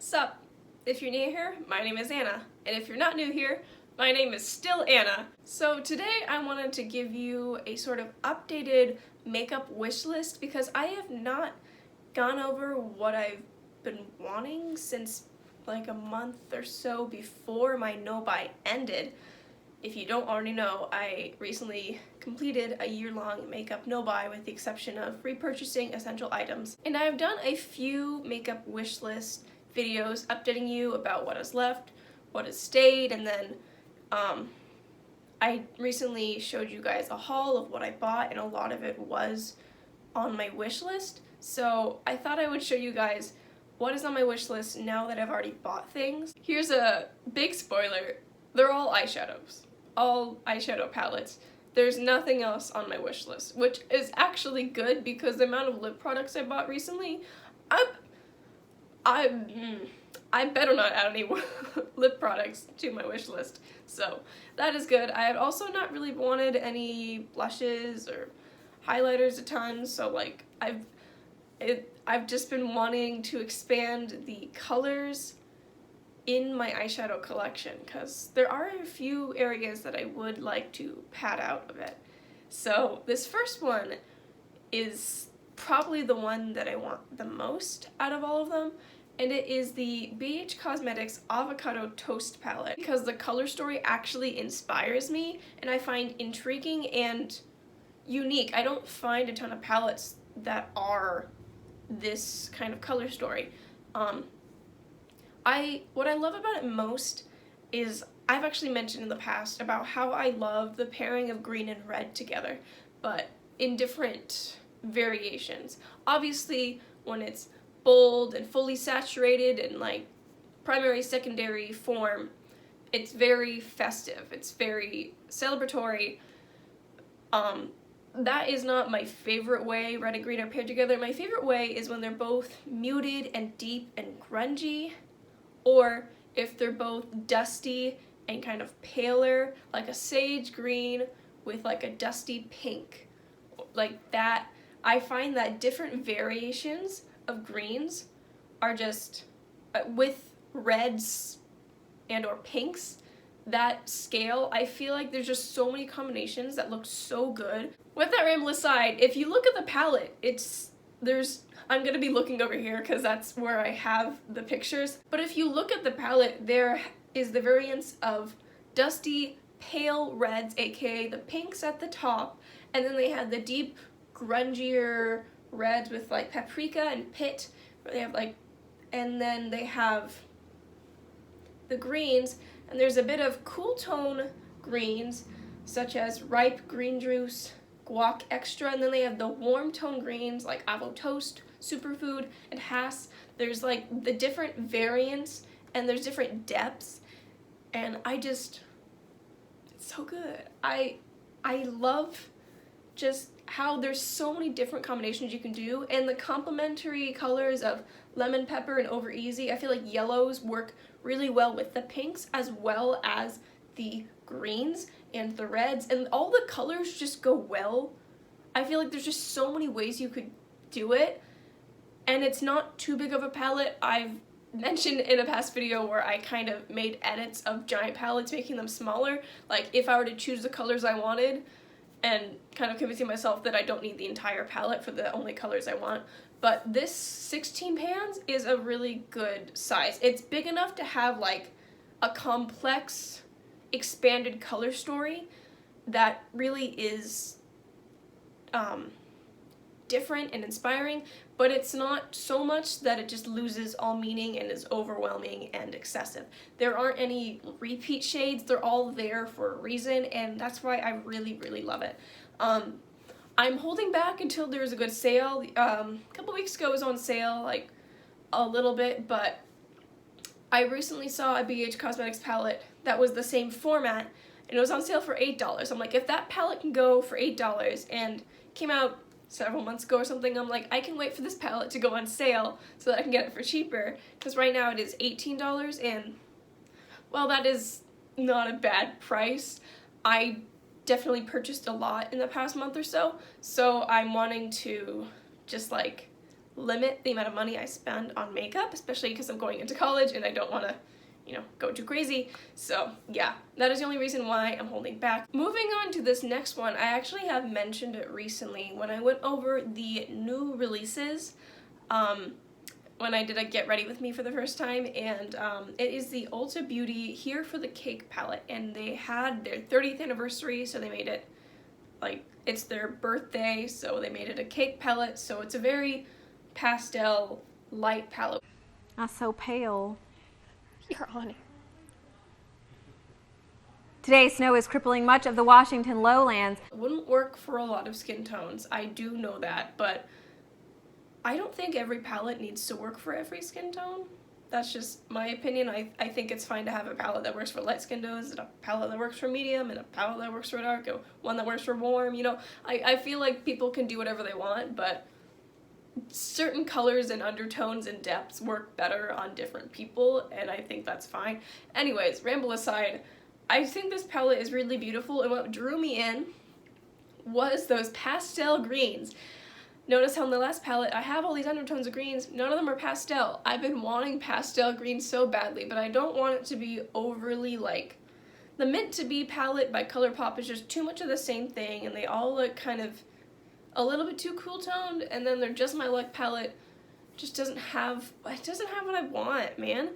Sup? If you're new here, my name is Anna, and if you're not new here, my name is still Anna. So today I wanted to give you a sort of updated makeup wish list because I have not gone over what I've been wanting since like a month or so before my no-buy ended. If you don't already know, I recently completed a year-long makeup no-buy with the exception of repurchasing essential items. And I've done a few makeup wish list videos updating you about what has left, what has stayed, and then I recently showed you guys a haul of what I bought, and a lot of it was on my wish list. So I thought I would show you guys what is on my wish list now that I've already bought things. Here's a big spoiler. They're all eyeshadows. All eyeshadow palettes. There's nothing else on my wish list, which is actually good because the amount of lip products I bought recently, I better not add any lip products to my wish list. So that is good. I had also not really wanted any blushes or highlighters a ton, so like I've just been wanting to expand the colors in my eyeshadow collection because there are a few areas that I would like to pad out a bit. So this first one is probably the one that I want the most out of all of them, and it is the BH Cosmetics Avocado Toast Palette because the color story actually inspires me and I find intriguing and unique. I don't find a ton of palettes that are this kind of color story. What I love about it most is I've actually mentioned in the past about how I love the pairing of green and red together, but in different variations. Obviously, when it's bold and fully saturated and like primary, secondary form, it's very festive. It's very celebratory. That is not my favorite way red and green are paired together. My favorite way is when they're both muted and deep and grungy, or if they're both dusty and kind of paler, like a sage green with like a dusty pink. Like that, I find that different variations of greens are just, with reds and or pinks, that scale, I feel like there's just so many combinations that look so good. With that ramble aside, if you look at the palette, I'm gonna be looking over here because that's where I have the pictures, but if you look at the palette, there is the variance of dusty, pale reds, aka the pinks at the top, and then they have the deep, grungier reds with like paprika and pit, where they have like, and then they have the greens, and there's a bit of cool tone greens, such as ripe green juice, guac extra, and then they have the warm tone greens like avo toast, superfood, and Hass. There's like the different variants, and there's different depths, and it's so good. I love just how there's so many different combinations you can do, and the complementary colors of lemon pepper and over easy. I feel like yellows work really well with the pinks as well as the greens and the reds, and all the colors just go well. I feel like there's just so many ways you could do it, and it's not too big of a palette. I've mentioned in a past video where I kind of made edits of giant palettes, making them smaller, like if I were to choose the colors I wanted, and kind of convincing myself that I don't need the entire palette for the only colors I want. But this 16 pans is a really good size. It's big enough to have like a complex, expanded color story that really is different and inspiring, but it's not so much that it just loses all meaning and is overwhelming and excessive. There aren't any repeat shades. They're all there for a reason, and that's why I really, really love it. I'm holding back until there's a good sale. A couple weeks ago it was on sale, like a little bit, but I recently saw a BH Cosmetics palette that was the same format, and it was on sale for $8. I'm like, if that palette can go for $8 and came out several months ago or something, I'm like, I can wait for this palette to go on sale so that I can get it for cheaper, because right now it is $18, and well, that is not a bad price. I definitely purchased a lot in the past month or so, so I'm wanting to just like limit the amount of money I spend on makeup, especially because I'm going into college and I don't want to, you know, go too crazy. So yeah, that is the only reason why I'm holding back. Moving on to this next one, I actually have mentioned it recently when I went over the new releases, when I did a Get Ready With Me for the first time, and it is the Ulta Beauty Here for the Cake palette, and they had their 30th anniversary, so they made it, like, it's their birthday, so they made it a cake palette, so it's a very pastel, light palette. Not so pale. You're on it. Today, snow is crippling much of the Washington lowlands. It wouldn't work for a lot of skin tones, I do know that, but I don't think every palette needs to work for every skin tone. That's just my opinion. I think it's fine to have a palette that works for light skin tones, and a palette that works for medium, and a palette that works for dark, and one that works for warm, you know. I feel like people can do whatever they want, but certain colors and undertones and depths work better on different people, and I think that's fine. Anyways, ramble aside, I think this palette is really beautiful, and what drew me in was those pastel greens. Notice how in the last palette I have all these undertones of greens, none of them are pastel. I've been wanting pastel greens so badly, but I don't want it to be overly like, the Meant to Be palette by ColourPop is just too much of the same thing, and they all look kind of a little bit too cool toned, and then they're Just My Luck palette just doesn't have what I want, man.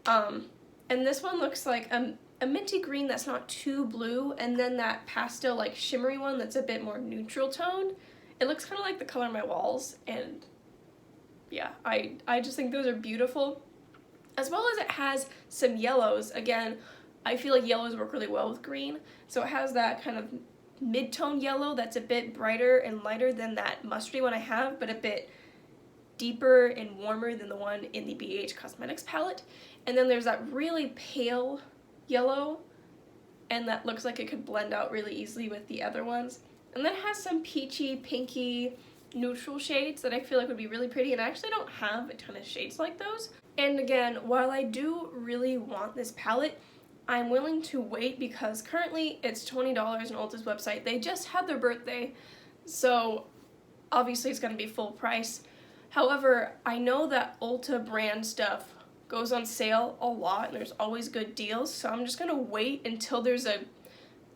And this one looks like a minty green that's not too blue, and then that pastel like shimmery one that's a bit more neutral toned. It looks kind of like the color of my walls, and yeah, I just think those are beautiful. As well as it has some yellows. Again, I feel like yellows work really well with green, so it has that kind of mid-tone yellow that's a bit brighter and lighter than that mustardy one I have, but a bit deeper and warmer than the one in the BH Cosmetics palette. And then there's that really pale yellow, and that looks like it could blend out really easily with the other ones. And then it has some peachy, pinky, neutral shades that I feel like would be really pretty, and I actually don't have a ton of shades like those. And again, while I do really want this palette, I'm willing to wait because currently it's $20 on Ulta's website. They just had their birthday, so obviously it's going to be full price. However, I know that Ulta brand stuff goes on sale a lot, and there's always good deals, so I'm just going to wait until there's a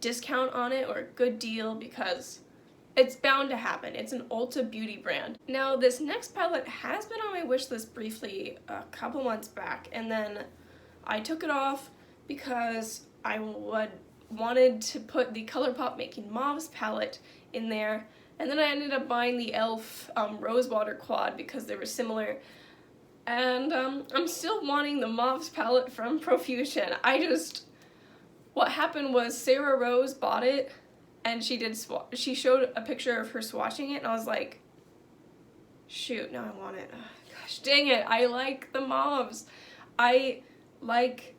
discount on it or a good deal, because it's bound to happen. It's an Ulta Beauty brand. Now, this next palette has been on my wish list briefly a couple months back, and then I took it off because I wanted to put the ColourPop Making Mauves palette in there, and then I ended up buying the e.l.f. Rosewater Quad because they were similar, and I'm still wanting the Mauves palette from Profusion. What happened was Sarah Rose bought it, and she showed a picture of her swatching it, and I was like, shoot, now I want it. Oh, gosh dang it, I like the mauves. I like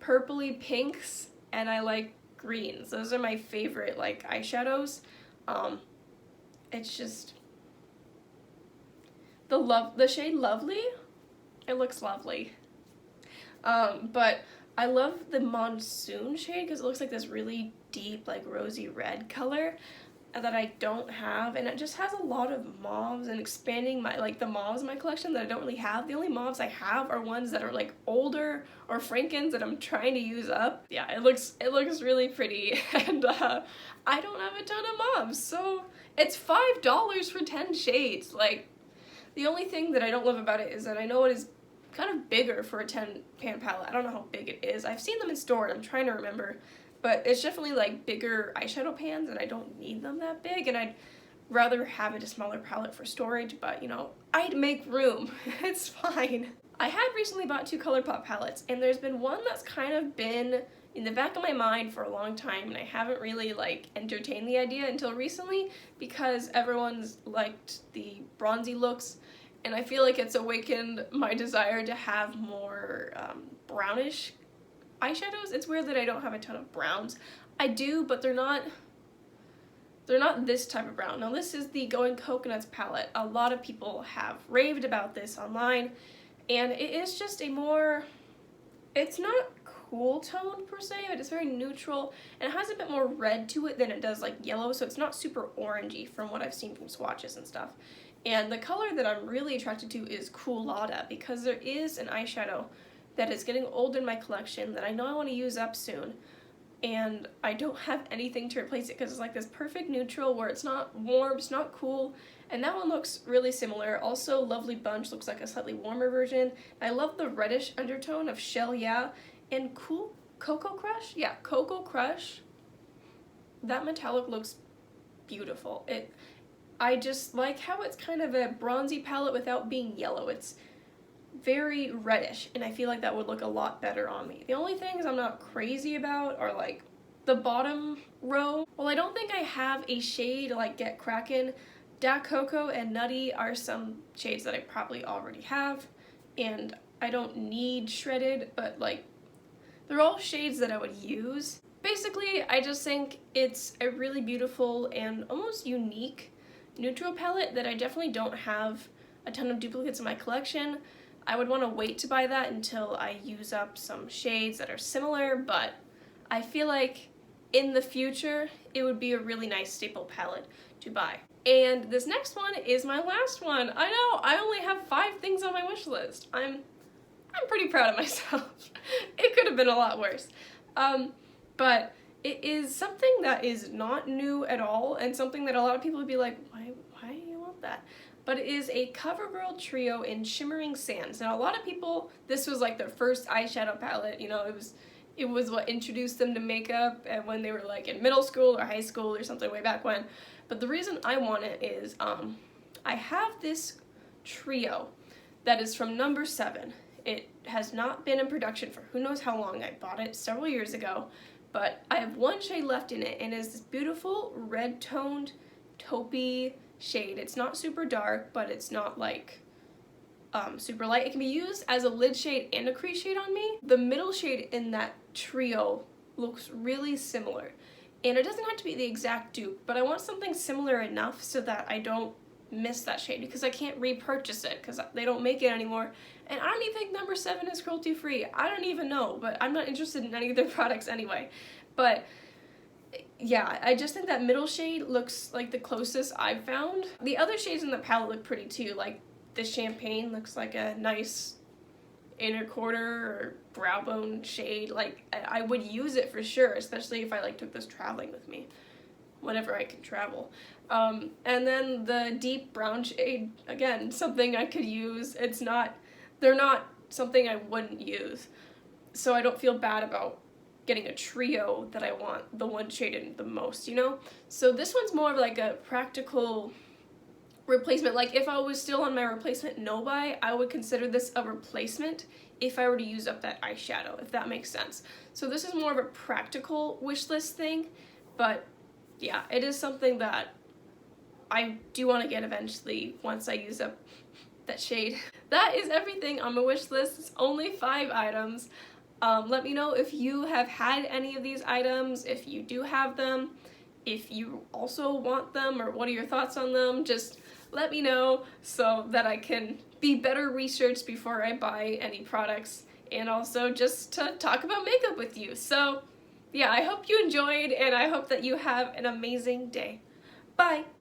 purpley pinks, and I like greens. Those are my favorite like eyeshadows. It's just the shade Lovely. It looks lovely. But I love the Monsoon shade because it looks like this really deep, like rosy red color that I don't have, and it just has a lot of mauves and expanding the mauves in my collection that I don't really have. The only mauves I have are ones that are like older or Frankens that I'm trying to use up. Yeah, it looks really pretty, and I don't have a ton of mauves, so it's $5 for 10 shades. Like, the only thing that I don't love about it is that I know it is kind of bigger for a 10 pan palette. I don't know how big it is. I've seen them in store, and I'm trying to remember, but it's definitely like bigger eyeshadow pans, and I don't need them that big, and I'd rather have it a smaller palette for storage, but you know, I'd make room. It's fine. I had recently bought 2 ColourPop palettes, and there's been one that's kind of been in the back of my mind for a long time, and I haven't really like entertained the idea until recently because everyone's liked the bronzy looks, and I feel like it's awakened my desire to have more brownish eyeshadows. It's weird that I don't have a ton of browns. I do, but they're not this type of brown. Now, this is the Going Coconuts palette. A lot of people have raved about this online, and it is just a more, it's not cool tone per se, but it's very neutral, and it has a bit more red to it than it does like yellow, so it's not super orangey from what I've seen from swatches and stuff. And the color that I'm really attracted to is Culotta, because there is an eyeshadow that is getting old in my collection that I know I want to use up soon, and I don't have anything to replace it because it's like this perfect neutral where it's not warm, it's not cool, and that one looks really similar. Also, Lovely Bunch looks like a slightly warmer version. I love the reddish undertone of Shell Yeah, and Cocoa Crush? Yeah, Cocoa Crush. That metallic looks beautiful. I just like how it's kind of a bronzy palette without being yellow. It's very reddish, and I feel like that would look a lot better on me. The only things I'm not crazy about are like the bottom row. Well, I don't think I have a shade like Get Crackin'. Da Coco and Nutty are some shades that I probably already have, and I don't need shredded, but like they're all shades that I would use. Basically, I just think it's a really beautiful and almost unique neutral palette that I definitely don't have a ton of duplicates in my collection. I would want to wait to buy that until I use up some shades that are similar, but I feel like in the future it would be a really nice staple palette to buy. And this next one is my last one. I know, I only have 5 things on my wish list. I'm pretty proud of myself. It could have been a lot worse. But it is something that is not new at all, and something that a lot of people would be like, why do you want that? But it is a CoverGirl trio in Shimmering Sands. Now, a lot of people, this was like their first eyeshadow palette, you know, it was what introduced them to makeup, and when they were like in middle school or high school or something way back when. But the reason I want it is, I have this trio that is from number 7. It has not been in production for who knows how long. I bought it several years ago, but I have one shade left in it, and it is this beautiful red-toned taupey shade. It's not super dark, but it's not like super light. It can be used as a lid shade and a crease shade on me. The middle shade in that trio looks really similar, and it doesn't have to be the exact dupe, but I want something similar enough so that I don't miss that shade, because I can't repurchase it because they don't make it anymore, and I don't even think number 7 is cruelty free. I don't even know, but I'm not interested in any of their products anyway. But yeah, I just think that middle shade looks like the closest I've found. The other shades in the palette look pretty too, like the Champagne looks like a nice inner quarter or brow bone shade. Like I would use it for sure, especially if I like took this traveling with me whenever I can travel. And then the deep brown shade, again, something I could use. They're not something I wouldn't use, so I don't feel bad about getting a trio that I want the one shade in the most, you know? So this one's more of like a practical replacement. Like if I was still on my replacement no buy, I would consider this a replacement if I were to use up that eyeshadow, if that makes sense. So this is more of a practical wish list thing, but yeah, it is something that I do want to get eventually once I use up that shade. That is everything on my wish list. It's only 5 items. Let me know if you have had any of these items, if you do have them, if you also want them, or what are your thoughts on them. Just let me know so that I can be better researched before I buy any products, and also just to talk about makeup with you. So yeah, I hope you enjoyed, and I hope that you have an amazing day. Bye!